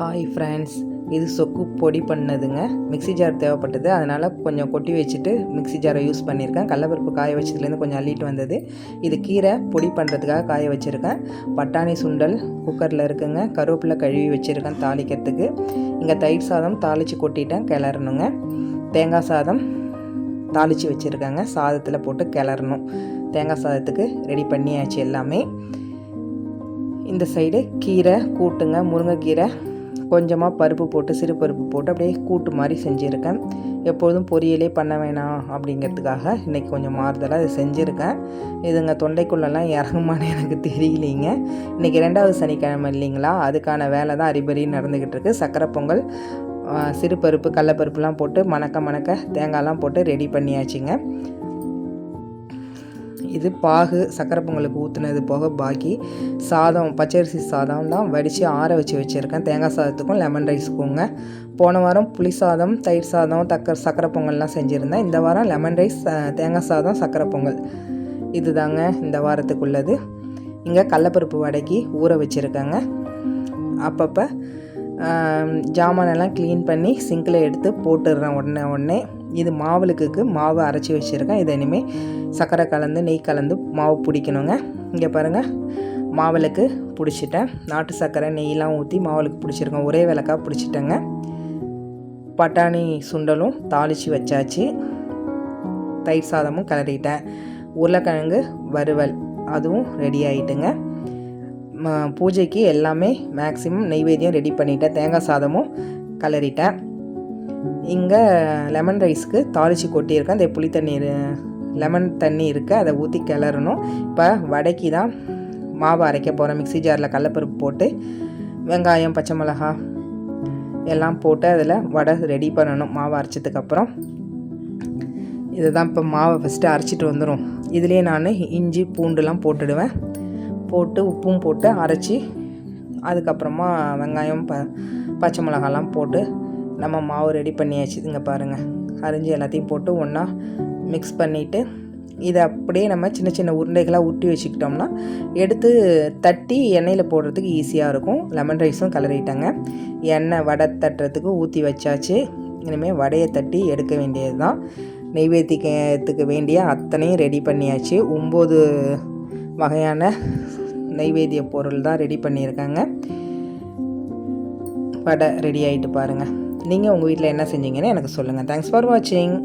Hi friends, இது சொக்கு பொடி பண்ணதுங்க. மிக்ஸி ஜார் தேவைப்பட்டது, அதனால் கொஞ்சம் கொட்டி வச்சுட்டு மிக்ஸி ஜாரை யூஸ் பண்ணியிருக்கேன். கடலப்பருப்பு காய வச்சதுலேருந்து கொஞ்சம் அள்ளிட்டு வந்தது. இது கீரை பொடி பண்ணுறதுக்காக காய வச்சுருக்கேன். பட்டாணி சுண்டல் குக்கரில் இருக்குங்க. கருவேப்பிலை கழுவி வச்சுருக்கேன் தாளிக்கிறதுக்கு. இங்கே தயிர் சாதம் தாளித்து கொட்டிட்டேன், கிளறணுங்க. தேங்காய் சாதம் தாளித்து வச்சுருக்கேங்க, சாதத்தில் போட்டு கிளறணும். தேங்காய் சாதத்துக்கு ரெடி பண்ணியாச்சு எல்லாமே. இந்த சைடு கீரை கூட்டுங்க, முருங்கைக்கீரை கொஞ்சமாக பருப்பு போட்டு, சிறு பருப்பு போட்டு அப்படியே கூட்டு மாதிரி செஞ்சுருக்கேன். எப்பொழுதும் பொரியலே பண்ண வேணாம் அப்படிங்கிறதுக்காக இன்றைக்கி கொஞ்சம் மாறுதலாக அதை செஞ்சுருக்கேன். இதுங்க தொண்டைக்குள்ளெல்லாம் இறங்குமான்னு எனக்கு தெரியலிங்க. இன்றைக்கி 2வது சனிக்கிழமை இல்லைங்களா, அதுக்கான வேலை தான் அரிபரி நடந்துக்கிட்டு இருக்குது. சக்கரை பொங்கல், சிறு பருப்பு கடலப்பருப்புலாம் போட்டு மணக்க தேங்காய்லாம் போட்டு ரெடி பண்ணியாச்சுங்க. இது பாகு சக்கரை பொங்கலுக்கு ஊற்றுனது போக பாக்கி சாதம், பச்சரிசி சாதம் தான் வடித்து ஆற வச்சுருக்கேன். தேங்காய் சாதத்துக்கும் லெமன் ரைஸுக்குங்க. போன வாரம் புளி சாதம், தயிர் சாதம், சக்கரை பொங்கல்லாம் செஞ்சுருந்தேன். இந்த வாரம் லெமன் ரைஸ், தேங்காய் சாதம், சக்கரை பொங்கல் இது தாங்க இந்த வாரத்துக்குள்ளது. இங்கே கடலப்பருப்பு வடைக்கு ஊற வச்சுருக்கேங்க. அப்பப்போ ஜாமானெல்லாம் க்ளீன் பண்ணி சிங்கில் எடுத்து போட்டுடுறேன் உடனே. இது மாவுளுக்கு மாவு அரைச்சி வச்சுருக்கேன். இதை இனிமேல் சர்க்கரை கலந்து நெய் கலந்து மாவு பிடிக்கணுங்க. இங்கே பாருங்கள், மாவுளுக்கு பிடிச்சிட்டேன். நாட்டு சர்க்கரை நெய்யெலாம் ஊற்றி மாவுளுக்கு பிடிச்சிருக்கேன். ஒரே விளக்காக பிடிச்சிட்டேங்க. பட்டாணி சுண்டலும் தாளித்து வச்சாச்சு. தயிர் சாதமும் கிளறிட்டேன். உருளைக்கிழங்கு வறுவல் அதுவும் ரெடி ஆகிட்டுங்க. பூஜைக்கு எல்லாமே மேக்ஸிமம் நெய்வேத்தியம் ரெடி பண்ணிட்டேன். தேங்காய் சாதமும் கிளறிட்டேன். இங்கே லெமன் ரைஸ்க்கு தாளித்து கொட்டியிருக்கேன். இந்த புளி தண்ணி, லெமன் தண்ணி இருக்குது, அதை ஊற்றி கிளறணும். இப்போ வடைக்கு தான் மாவு அரைக்க போகிறேன். மிக்ஸி ஜாரில் கடலப்பருப்பு போட்டு வெங்காயம், பச்சை மிளகா எல்லாம் போட்டு அதில் வடை ரெடி பண்ணணும். மாவு அரைச்சதுக்கப்புறம் இதை தான் இப்போ மாவை ஃபஸ்ட்டு அரைச்சிட்டு வந்துடும். இதுலேயே நான் இஞ்சி பூண்டுலாம் போட்டுடுவேன். போட்டு உப்பும் போட்டு அரைச்சி அதுக்கப்புறமா வெங்காயம், பச்சை மிளகாலாம் போட்டு நம்ம மாவு ரெடி பண்ணியாச்சு. இங்கே பாருங்கள், அரிஞ்சு எல்லாத்தையும் போட்டு ஒன்றா மிக்ஸ் பண்ணிவிட்டு இதை அப்படியே நம்ம சின்ன சின்ன உருண்டைகளாக உருட்டி வச்சுக்கிட்டோம்னா எடுத்து தட்டி எண்ணெயில் போடுறதுக்கு ஈஸியாக இருக்கும். லெமன் ரைஸும் கிளறிட்டாங்க. எண்ணெய் வடை தட்டுறதுக்கு ஊற்றி வச்சாச்சு. இனிமேல் வடையை தட்டி எடுக்க வேண்டியது தான். நெய்வேத்தியத்துக்கு வேண்டிய அத்தனையும் ரெடி பண்ணியாச்சு. 9 வகையான நெய்வேத்திய பொருள் தான் ரெடி பண்ணியிருக்காங்க. வடை ரெடி ஆகிட்டு பாருங்கள். நீங்கள் உங்கள் வீட்டில் என்ன செஞ்சீங்கன்னு எனக்கு சொல்லுங்கள். தேங்க்ஸ் ஃபார் வாட்சிங்.